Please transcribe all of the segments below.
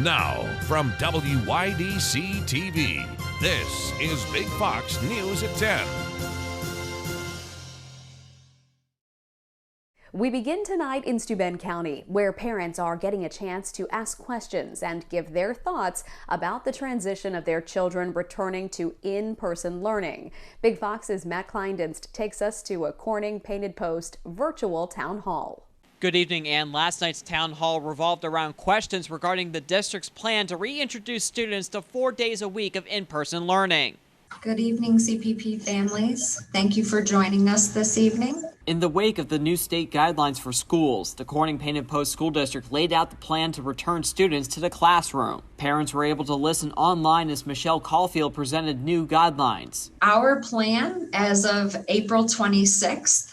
Now, from WYDC TV, this is Big Fox News at 10. We begin tonight in Steuben County, where parents are getting a chance to ask questions and give their thoughts about the transition of their children returning to in-person learning. Big Fox's Matt Kleindienst takes us to a Corning Painted Post virtual town hall. Good evening, Ann. Last night's town hall revolved around questions regarding the district's plan to reintroduce students to 4 days a week of in-person learning. Good evening, CPP families. Thank you for joining us this evening. In the wake of the new state guidelines for schools, the Corning Painted Post School District laid out the plan to return students to the classroom. Parents were able to listen online as Michelle Caulfield presented new guidelines. Our plan as of April 26th,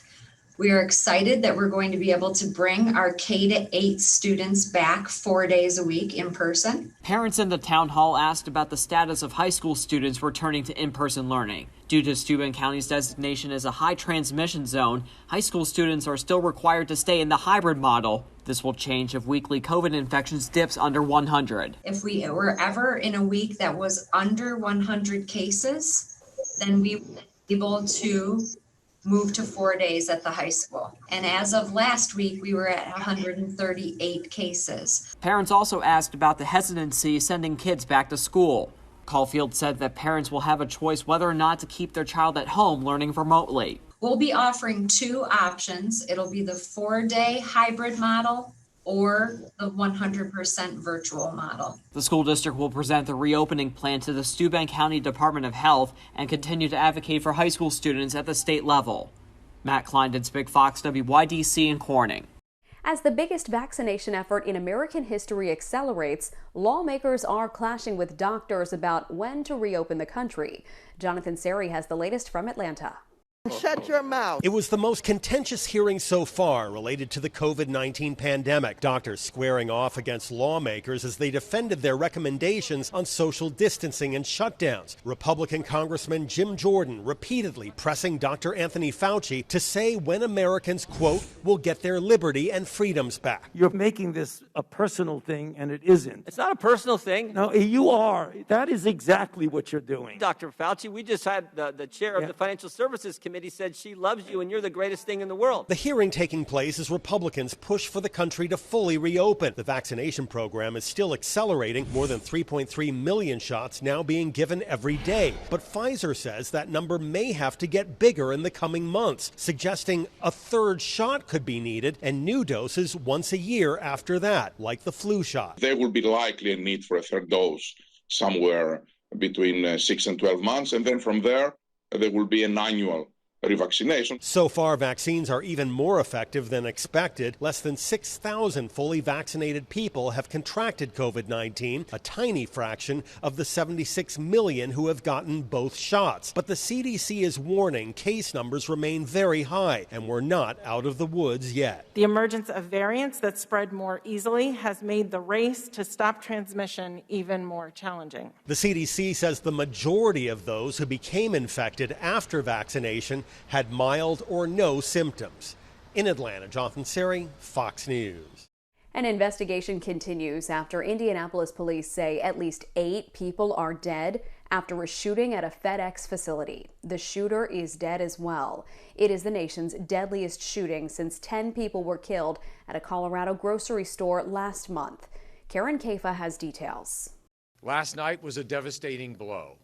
we are excited that we're going to be able to bring our K-8 students back 4 days a week in person. Parents in the town hall asked about the status of high school students returning to in-person learning. Due to Steuben County's designation as a high transmission zone, high school students are still required to stay in the hybrid model. This will change if weekly COVID infections dips under 100. If we were ever in a week that was under 100 cases, then we will be able to move to 4 days at the high school. And as of last week, we were at 138 cases. Parents also asked about the hesitancy sending kids back to school. Caulfield said that parents will have a choice whether or not to keep their child at home learning remotely. We'll be offering two options. It'll be the 4-day hybrid model or the 100% virtual model. The school district will present the reopening plan to the Steuben County Department of Health and continue to advocate for high school students at the state level. Matt Kleindienst, Big Fox, WYDC in Corning. As the biggest vaccination effort in American history accelerates, lawmakers are clashing with doctors about when to reopen the country. Jonathan Seri has the latest from Atlanta. Shut your mouth. It was the most contentious hearing so far related to the COVID-19 pandemic. Doctors squaring off against lawmakers as they defended their recommendations on social distancing and shutdowns. Republican Congressman Jim Jordan repeatedly pressing Dr. Anthony Fauci to say when Americans, quote, will get their liberty and freedoms back. You're making this a personal thing, and it isn't. It's not a personal thing. No, you are. That is exactly what you're doing. Dr. Fauci, we just had the chair of the Financial Services Committee said she loves you and you're the greatest thing in the world. The hearing taking place as Republicans push for the country to fully reopen. The vaccination program is still accelerating, more than 3.3 million shots now being given every day. But Pfizer says that number may have to get bigger in the coming months, suggesting a third shot could be needed and new doses once a year after that, like the flu shot. There will be likely a need for a third dose somewhere between 6 and 12 months, and then from there will be an annual revaccination. So far, vaccines are even more effective than expected. Less than 6,000 fully vaccinated people have contracted COVID-19, a tiny fraction of the 76 million who have gotten both shots. But the CDC is warning case numbers remain very high, and we're not out of the woods yet. The emergence of variants that spread more easily has made the race to stop transmission even more challenging. The CDC says the majority of those who became infected after vaccination had mild or no symptoms. In Atlanta, Jonathan Seri, Fox News. An investigation continues after Indianapolis police say at least 8 people are dead after a shooting at a FedEx facility. The shooter is dead as well. It is the nation's deadliest shooting since 10 people were killed at a Colorado grocery store last month. Karen Kafa has details. Last night was a devastating blow,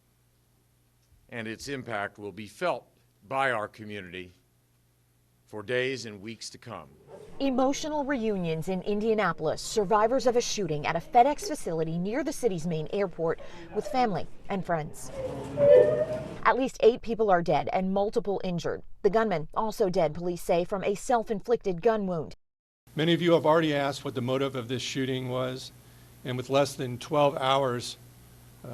and its impact will be felt by our community for days and weeks to come. Emotional reunions in Indianapolis, survivors of a shooting at a FedEx facility near the city's main airport with family and friends. At least 8 people are dead and multiple injured. The gunman also dead, police say, from a self-inflicted gun wound. Many of you have already asked what the motive of this shooting was, and with less than 12 hours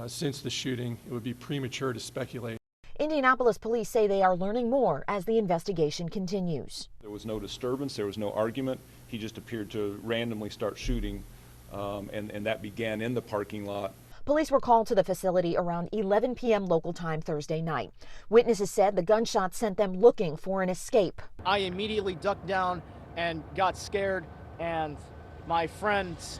since the shooting, it would be premature to speculate. Indianapolis police say they are learning more as the investigation continues. There was no disturbance, there was no argument. He just appeared to randomly start shooting, and that began in the parking lot. Police were called to the facility around 11 p.m. local time Thursday night. Witnesses said the gunshot sent them looking for an escape. I immediately ducked down and got scared, and my friend's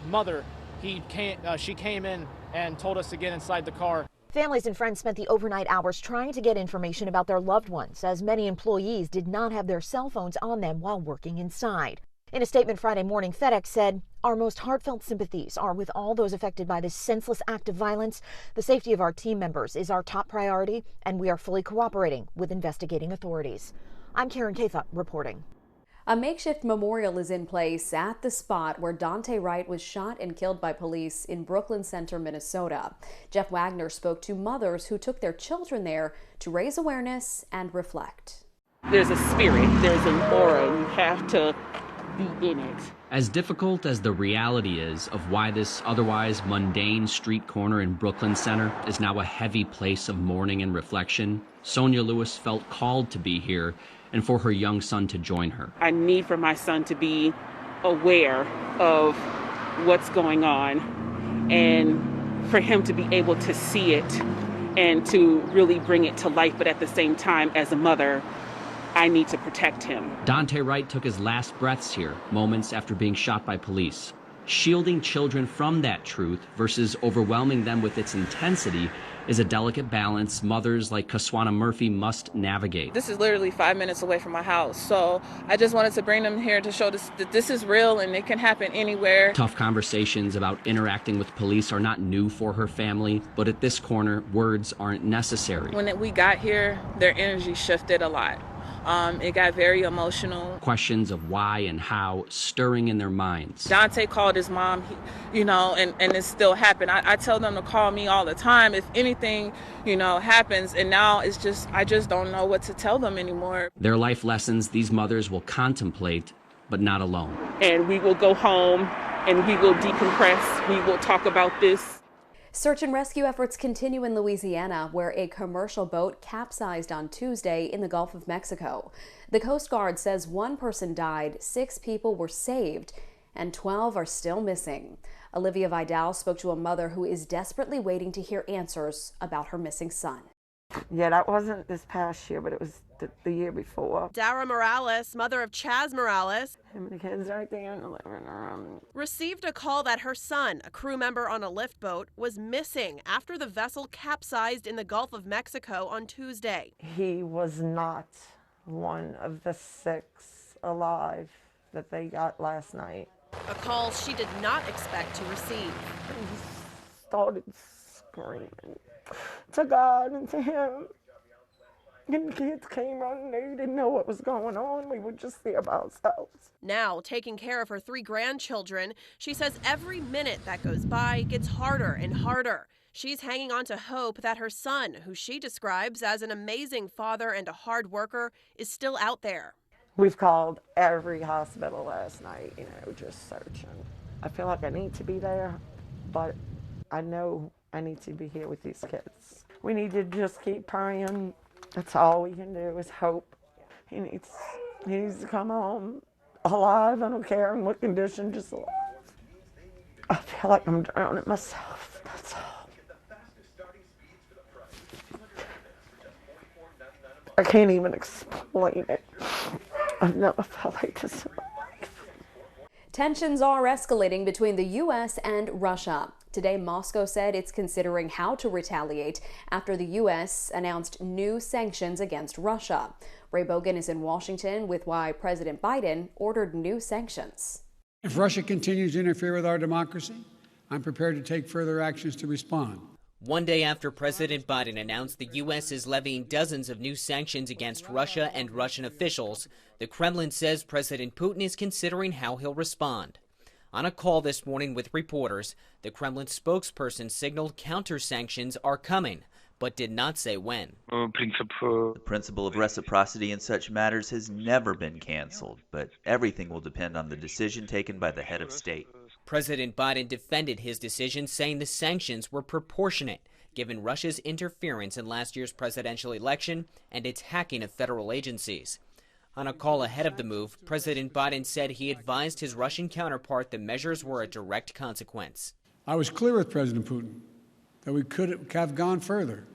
mother she came in and told us to get inside the car. Families and friends spent the overnight hours trying to get information about their loved ones, as many employees did not have their cell phones on them while working inside. In a statement Friday morning, FedEx said, "Our most heartfelt sympathies are with all those affected by this senseless act of violence. The safety of our team members is our top priority, and we are fully cooperating with investigating authorities." I'm Karen Katha reporting. A makeshift memorial is in place at the spot where Dante Wright was shot and killed by police in Brooklyn Center, Minnesota. Jeff Wagner spoke to mothers who took their children there to raise awareness and reflect. There's a spirit, there's an aura, you have to be in it. As difficult as the reality is of why this otherwise mundane street corner in Brooklyn Center is now a heavy place of mourning and reflection, Sonia Lewis felt called to be here and for her young son to join her. I need for my son to be aware of what's going on and for him to be able to see it and to really bring it to life. But at the same time, as a mother, I need to protect him. Dante Wright took his last breaths here, moments after being shot by police. Shielding children from that truth versus overwhelming them with its intensity is a delicate balance mothers like Kaswana Murphy must navigate. This is literally 5 minutes away from my house, so I just wanted to bring them here to show that this is real and it can happen anywhere. Tough conversations about interacting with police are not new for her family, but at this corner, words aren't necessary. When we got here, their energy shifted a lot. It got very emotional. Questions of why and how stirring in their minds. Dante called his mom, and it still happened. I tell them to call me all the time if anything, happens. And now it's just, I just don't know what to tell them anymore. Their life lessons these mothers will contemplate, but not alone. And we will go home and we will decompress. We will talk about this. Search and rescue efforts continue in Louisiana, where a commercial boat capsized on Tuesday in the Gulf of Mexico. The Coast Guard says 1 person died, 6 people were saved, and 12 are still missing. Olivia Vidal spoke to a mother who is desperately waiting to hear answers about her missing son. Yeah, that wasn't this past year, but it was the year before. Dara Morales, mother of Chaz Morales, him and the kids right there in the living room, received a call that her son, a crew member on a lift boat, was missing after the vessel capsized in the Gulf of Mexico on Tuesday. He was not one of the 6 alive that they got last night. A call she did not expect to receive. He started screaming to God and to him. And the kids came running. They didn't know what was going on. We were just there by ourselves. Now, taking care of her 3 grandchildren, she says every minute that goes by gets harder and harder. She's hanging on to hope that her son, who she describes as an amazing father and a hard worker, is still out there. We've called every hospital last night, just searching. I feel like I need to be there, but I know I need to be here with these kids. We need to just keep praying. That's all we can do is hope. He needs to come home alive. I don't care in what condition, just alive. I feel like I'm drowning myself. That's all. I can't even explain it. I've never felt like this in my life. Tensions are escalating between the U.S. and Russia. Today, Moscow said it's considering how to retaliate after the U.S. announced new sanctions against Russia. Ray Bogan is in Washington with why President Biden ordered new sanctions. If Russia continues to interfere with our democracy, I'm prepared to take further actions to respond. One day after President Biden announced the U.S. is levying dozens of new sanctions against Russia and Russian officials, the Kremlin says President Putin is considering how he'll respond. On a call this morning with reporters, the Kremlin spokesperson signaled counter-sanctions are coming, but did not say when. The principle of reciprocity in such matters has never been canceled, but everything will depend on the decision taken by the head of state. President Biden defended his decision, saying the sanctions were proportionate, given Russia's interference in last year's presidential election and its hacking of federal agencies. On a call ahead of the move, President Biden said he advised his Russian counterpart the measures were a direct consequence. I was clear with President Putin that we could have gone further,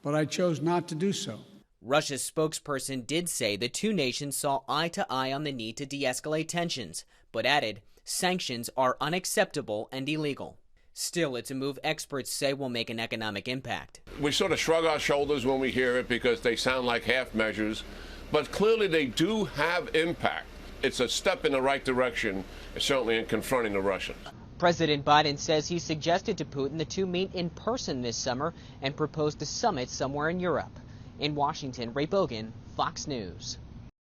but I chose not to do so. Russia's spokesperson did say the two nations saw eye to eye on the need to de-escalate tensions, but added Sanctions are unacceptable and illegal. Still, it's a move experts say will make an economic impact. We sort of shrug our shoulders when we hear it because they sound like half measures, but clearly they do have impact. It's a step in the right direction, certainly in confronting the Russians. President Biden says he suggested to Putin the two meet in person this summer and proposed a summit somewhere in Europe. In Washington, Ray Bogan, Fox News.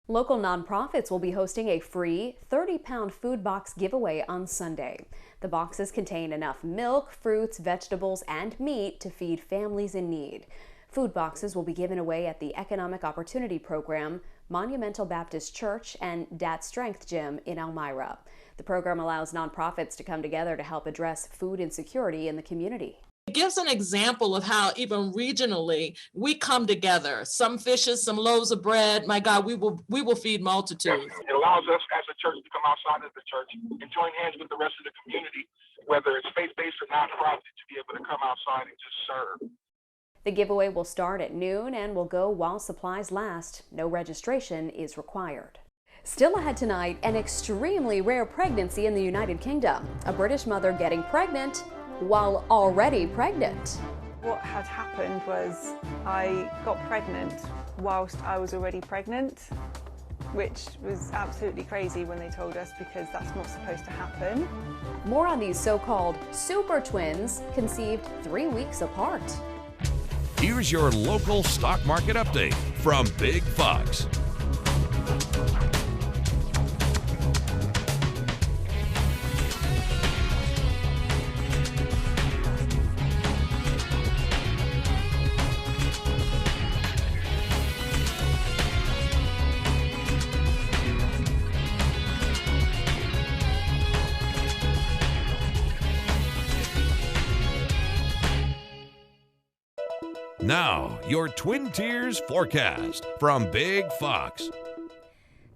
Local nonprofits will be hosting a free 30-pound food box giveaway on Sunday. The boxes contain enough milk, fruits, vegetables, and meat to feed families in need. Food boxes will be given away at the Economic Opportunity Program, Monumental Baptist Church, and Dat Strength Gym in Elmira. The program allows nonprofits to come together to help address food insecurity in the community. It gives an example of how even regionally we come together. Some fishes, some loaves of bread. My God, we will feed multitudes. It allows us as a church to come outside of the church and join hands with the rest of the community, whether it's faith-based or nonprofit, to be able to come outside and just serve. The giveaway will start at noon and will go while supplies last. No registration is required. Still ahead tonight, an extremely rare pregnancy in the United Kingdom. A British mother getting pregnant while already pregnant. What had happened was I got pregnant whilst I was already pregnant, which was absolutely crazy when they told us, because that's not supposed to happen. More on these so-called super twins conceived 3 weeks apart. Here's your local stock market update from Big Fox. Now, your Twin Tiers forecast from Big Fox.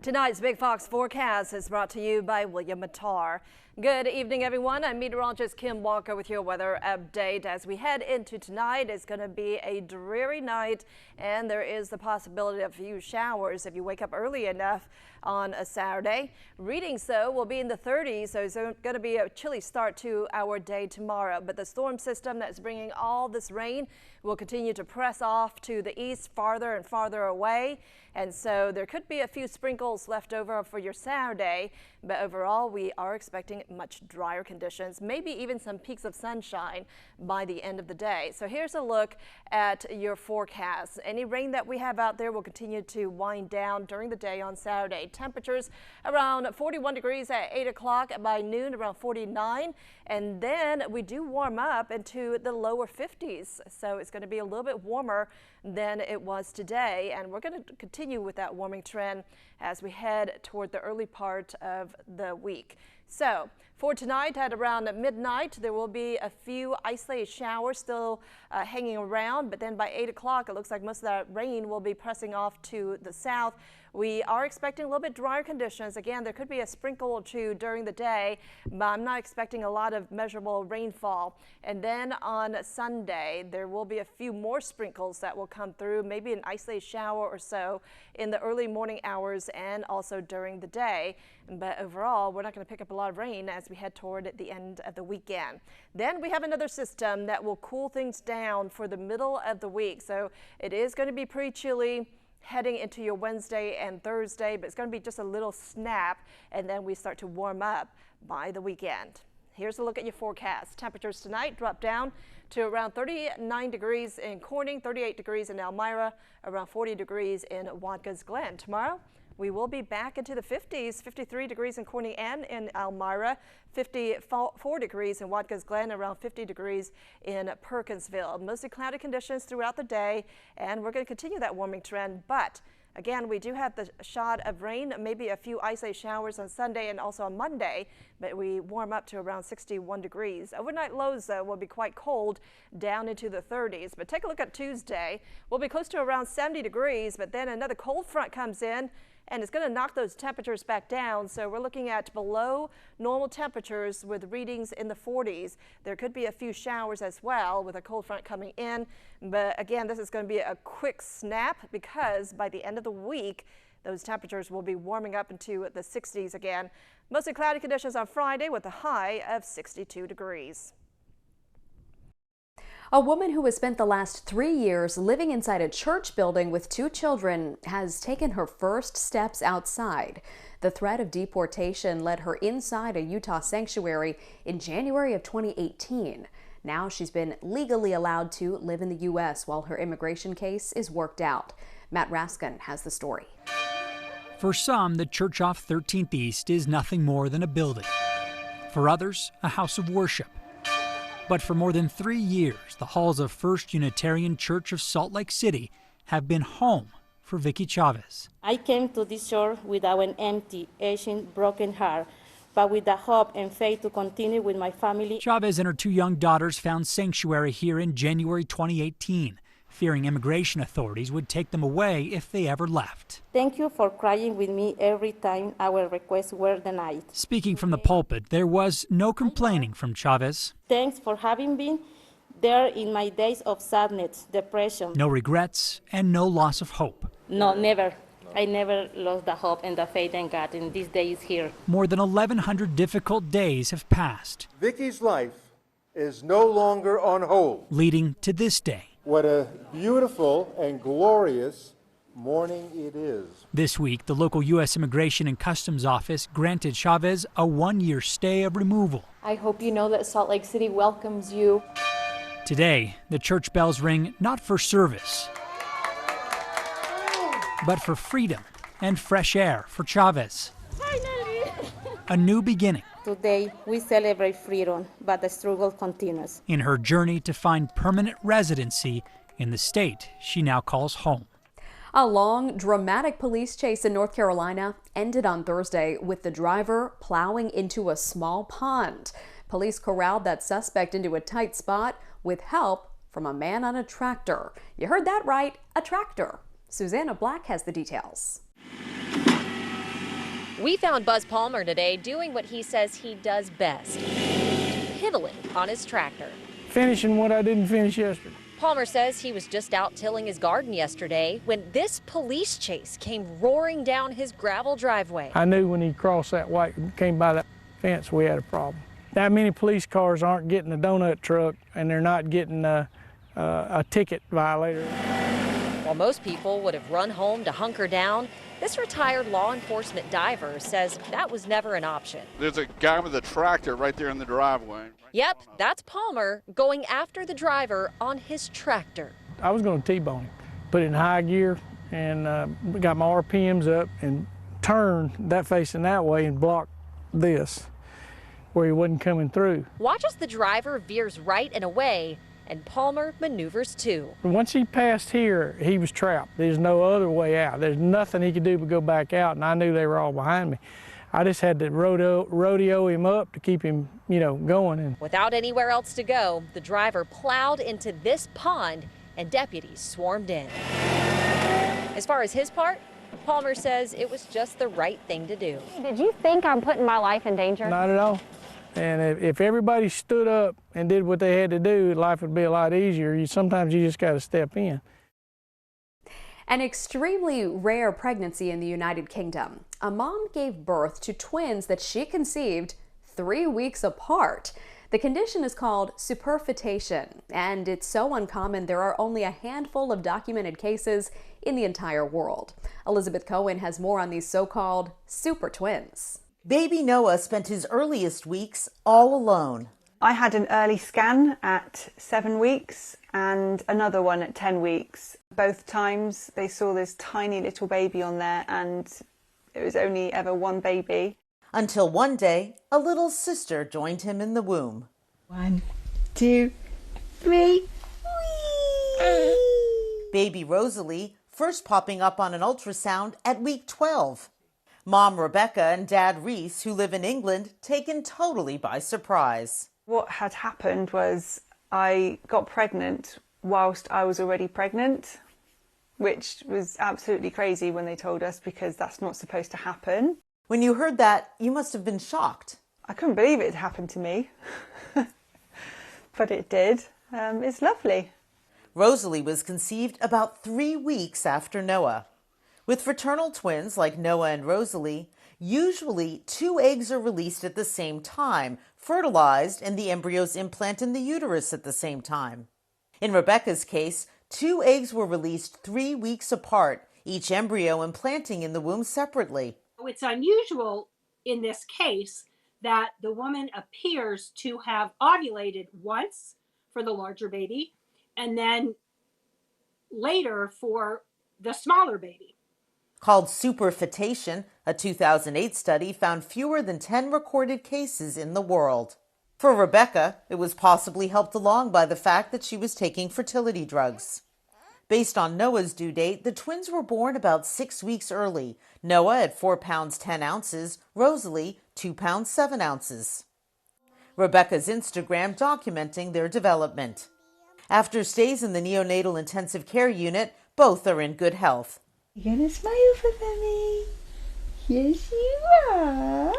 Tonight's Big Fox forecast is brought to you by William Mattar. Good evening, everyone. I'm meteorologist Kim Walker with your weather update. As we head into tonight, it's going to be a dreary night, and there is the possibility of a few showers if you wake up early enough on a Saturday. Readings, though, will be in the 30s, so it's going to be a chilly start to our day tomorrow. But the storm system that's bringing all this rain will continue to press off to the east, farther and farther away. And so there could be a few sprinkles left over for your Saturday, but overall we are expecting much drier conditions, maybe even some peaks of sunshine by the end of the day. So here's a look at your forecast. Any rain that we have out there will continue to wind down during the day on Saturday. Temperatures around 41 degrees at 8 o'clock, by noon around 49, and then we do warm up into the lower 50s. So it's going to be a little bit warmer than it was today, and we're going to continue with that warming trend as we head toward the early part of the week. So for tonight at around midnight, there will be a few isolated showers still hanging around, but then by 8 o'clock, it looks like most of that rain will be pressing off to the south. We are expecting a little bit drier conditions. Again, there could be a sprinkle or two during the day, but I'm not expecting a lot of measurable rainfall. And then on Sunday, there will be a few more sprinkles that will come through, maybe an isolated shower or so in the early morning hours and also during the day. But overall, we're not going to pick up a lot of rain as we head toward the end of the weekend. Then we have another system that will cool things down for the middle of the week. So it is going to be pretty chilly heading into your Wednesday and Thursday, but it's going to be just a little snap, and then we start to warm up by the weekend. Here's a look at your forecast. Temperatures tonight drop down to around 39 degrees in Corning, 38 degrees in Elmira, around 40 degrees in Watkins Glen. Tomorrow, we will be back into the 50s, 53 degrees in Corning and in Elmira, 54 degrees in Watkins Glen, around 50 degrees in Perkinsville. Mostly cloudy conditions throughout the day, and we're going to continue that warming trend. But again, we do have the shot of rain, maybe a few isolated showers on Sunday and also on Monday, but we warm up to around 61 degrees. Overnight lows, though, will be quite cold, down into the 30s. But take a look at Tuesday. We'll be close to around 70 degrees, but then another cold front comes in, and it's going to knock those temperatures back down. So we're looking at below normal temperatures with readings in the 40s. There could be a few showers as well with a cold front coming in. But again, this is going to be a quick snap, because by the end of the week, Those temperatures will be warming up into the 60s again. Mostly cloudy conditions on Friday with a high of 62 degrees. A woman who has spent the last 3 years living inside a church building with 2 children has taken her first steps outside. The threat of deportation led her inside a Utah sanctuary in January of 2018. Now she's been legally allowed to live in the U.S. while her immigration case is worked out. Matt Raskin has the story. For some, the church off 13th East is nothing more than a building. For others, a house of worship. But for more than 3 years, the halls of First Unitarian Church of Salt Lake City have been home for Vicky Chavez. I came to this shore without an empty, aching, broken heart, but with the hope and faith to continue with my family. Chavez and her 2 young daughters found sanctuary here in January 2018, fearing immigration authorities would take them away if they ever left. Thank you for crying with me every time our requests were denied. Speaking from the pulpit, there was no complaining from Chavez. Thanks for having been there in my days of sadness, depression. No regrets and no loss of hope. No, never. I never lost the hope and the faith in God, and this day is here. More than 1,100 difficult days have passed. Vicky's life is no longer on hold. Leading to this day. What a beautiful and glorious morning it is. This week, the local U.S. Immigration and Customs Office granted Chavez a 1-year stay of removal. I hope you know that Salt Lake City welcomes you. Today, the church bells ring not for service, but for freedom and fresh air for Chavez. Finally! A new beginning. Today, we celebrate freedom, but the struggle continues. In her journey to find permanent residency in the state she now calls home. A long, dramatic police chase in North Carolina ended on Thursday with the driver plowing into a small pond. Police corralled that suspect into a tight spot with help from a man on a tractor. You heard that right, a tractor. Susanna Black has the details. We found Buzz Palmer today doing what he says he does best, piddling on his tractor. Finishing what I didn't finish yesterday. Palmer says he was just out tilling his garden yesterday when this police chase came roaring down his gravel driveway. I knew when he crossed that white, came by that fence, we had a problem. That many police cars aren't getting a donut truck, and they're not getting a ticket violator. While most people would have run home to hunker down, this retired law enforcement diver says that was never an option. There's a guy with a tractor right there in the driveway. Yep, that's Palmer going after the driver on his tractor. I was going to T-bone him, put it in high gear, and got my RPMs up and turned that facing that way and blocked this where he wasn't coming through. Watch as the driver veers right and away, and Palmer maneuvers too. Once he passed here, he was trapped. There's no other way out. There's nothing he could do but go back out, and I knew they were all behind me. I just had to rodeo him up to keep him, going. And without anywhere else to go, the driver plowed into this pond, and deputies swarmed in. As far as his part, Palmer says it was just the right thing to do. Did you think I'm putting my life in danger? Not at all. And if everybody stood up and did what they had to do, life would be a lot easier. Sometimes you just got to step in. An extremely rare pregnancy in the United Kingdom. A mom gave birth to twins that she conceived 3 weeks apart. The condition is called superfetation, and it's so uncommon there are only a handful of documented cases in the entire world. Elizabeth Cohen has more on these so-called super twins. Baby Noah spent his earliest weeks all alone. I had an early scan at 7 weeks and another one at 10 weeks. Both times they saw this tiny little baby on there, and it was only ever one baby. Until one day, a little sister joined him in the womb. 1, 2, 3. Baby Rosalie first popping up on an ultrasound at week 12. Mom Rebecca and Dad Reese, who live in England, taken totally by surprise. What had happened was I got pregnant whilst I was already pregnant, which was absolutely crazy when they told us, because that's not supposed to happen. When you heard that, you must have been shocked. I couldn't believe it had happened to me, but it did. It's lovely. Rosalie was conceived about 3 weeks after Noah. With fraternal twins like Noah and Rosalie, usually 2 eggs are released at the same time, fertilized, and the embryos implant in the uterus at the same time. In Rebecca's case, 2 eggs were released 3 weeks apart, each embryo implanting in the womb separately. It's unusual in this case that the woman appears to have ovulated once for the larger baby and then later for the smaller baby. Called superfetation, a 2008 study found fewer than 10 recorded cases in the world. For Rebecca, it was possibly helped along by the fact that she was taking fertility drugs. Based on Noah's due date, the twins were born about 6 weeks early. Noah at 4 pounds 10 ounces, Rosalie 2 pounds 7 ounces. Rebecca's Instagram documenting their development. After stays in the neonatal intensive care unit, both are in good health. You're gonna smile for me. Yes, you are.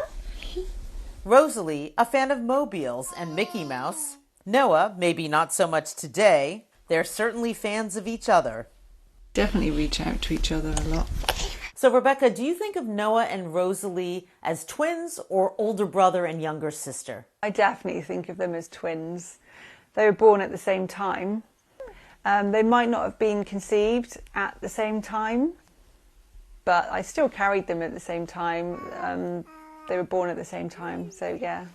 Rosalie, a fan of mobiles and Mickey Mouse. Noah, maybe not so much today. They're certainly fans of each other. Definitely reach out to each other a lot. So, Rebecca, do you think of Noah and Rosalie as twins or older brother and younger sister? I definitely think of them as twins. They were born at the same time. They might not have been conceived at the same time, but I still carried them at the same time. They were born at the same time, so yeah,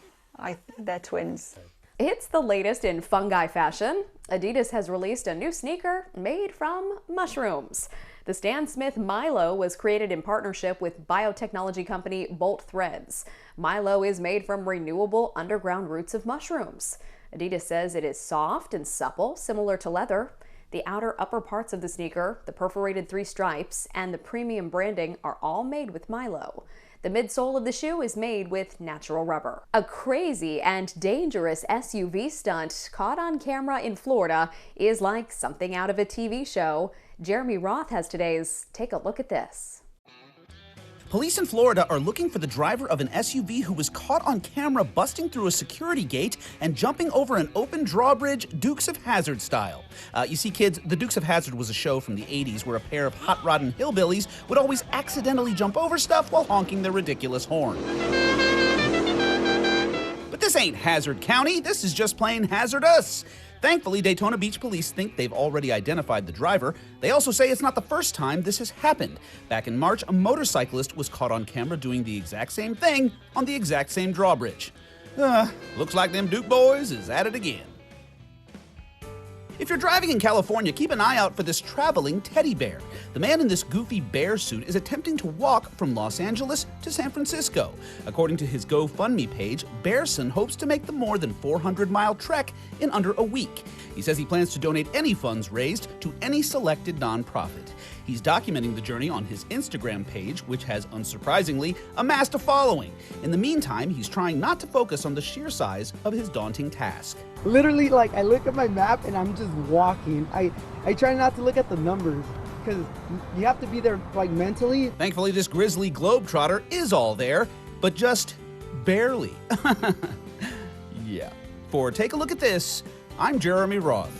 they're twins. It's the latest in fungi fashion. Adidas has released a new sneaker made from mushrooms. The Stan Smith Milo was created in partnership with biotechnology company Bolt Threads. Milo is made from renewable underground roots of mushrooms. Adidas says it is soft and supple, similar to leather. The outer upper parts of the sneaker, the perforated 3 stripes, and the premium branding are all made with Milo. The midsole of the shoe is made with natural rubber. A crazy and dangerous SUV stunt caught on camera in Florida is like something out of a TV show. Jeremy Roth has today's Take a Look at This. Police in Florida are looking for the driver of an SUV who was caught on camera busting through a security gate and jumping over an open drawbridge, Dukes of Hazzard style. You see, kids, the Dukes of Hazzard was a show from the 80s where a pair of hot-rodding hillbillies would always accidentally jump over stuff while honking their ridiculous horn. But this ain't Hazard County, this is just plain hazardous. Thankfully, Daytona Beach police think they've already identified the driver. They also say it's not the first time this has happened. Back in March, a motorcyclist was caught on camera doing the exact same thing on the exact same drawbridge. Looks like them Duke boys is at it again. If you're driving in California, keep an eye out for this traveling teddy bear. The man in this goofy bear suit is attempting to walk from Los Angeles to San Francisco. According to his GoFundMe page, Bearson hopes to make the more than 400-mile trek in under a week. He says he plans to donate any funds raised to any selected nonprofit. He's documenting the journey on his Instagram page, which has, unsurprisingly, amassed a following. In the meantime, he's trying not to focus on the sheer size of his daunting task. Literally, like, I look at my map and I'm just walking. I try not to look at the numbers because you have to be there, like, mentally. Thankfully, this grizzly globetrotter is all there, but just barely. Yeah. For Take a Look at This, I'm Jeremy Roth.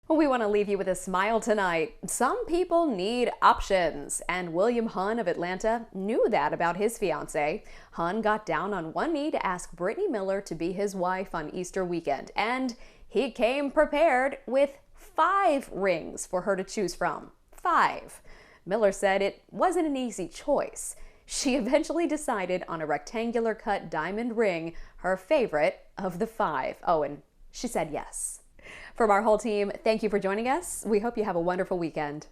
We want to leave you with a smile tonight. Some people need options, and William Hunn of Atlanta knew that about his fiancée. Hunn got down on one knee to ask Brittany Miller to be his wife on Easter weekend, and he came prepared with 5 rings for her to choose from. 5. Miller said it wasn't an easy choice. She eventually decided on a rectangular cut diamond ring, her favorite of the 5. Oh, and she said yes. From our whole team, thank you for joining us. We hope you have a wonderful weekend.